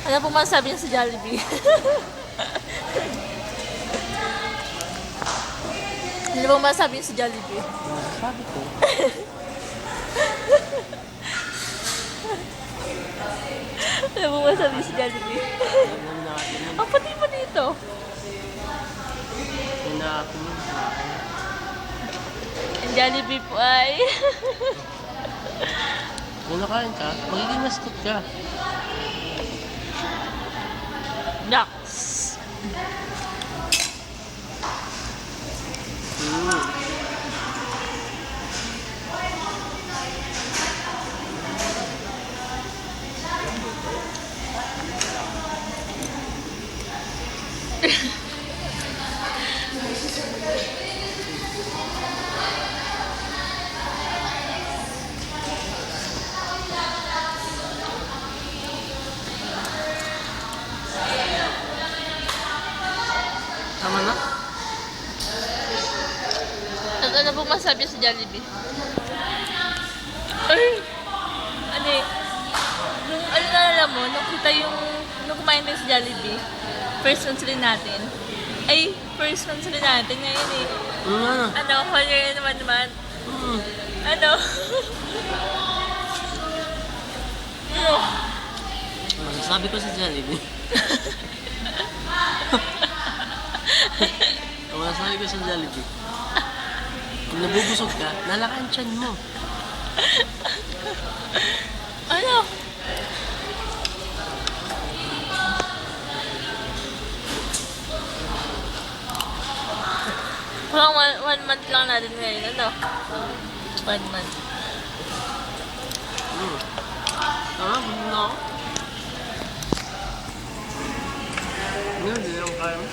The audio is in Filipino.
Ano po masasabi niya sa Jollibee? Ano po masasabi niya sa Jollibee? Sabi ko. Ano po masasabi niya sa Jollibee? Alam natin yun. Ang pati mo dito. Yun natin yun. Ang Jollibee po ay... Kung nakain ka, magiging mastot ka. Ducks. Tama na? At ano po masabi sa Jollibee? Ay! Ano eh? Nung ano na alam mo, nung kita yung... Nung kumain tayo sa Jollibee, first one sila natin. Ay, first one sila natin ngayon eh. Ano? Ano, whole year naman. Ano? Ano? Masasabi ko sa Jollibee. Ang masasabi ko sa Jollibee. Kung nabubusog ka, nalakaan tiyan mo. Ano? Parang one month lang natin ngayon, ano? 1 month. Tama, busog na ako. Hindi, hindi lang kaya mo.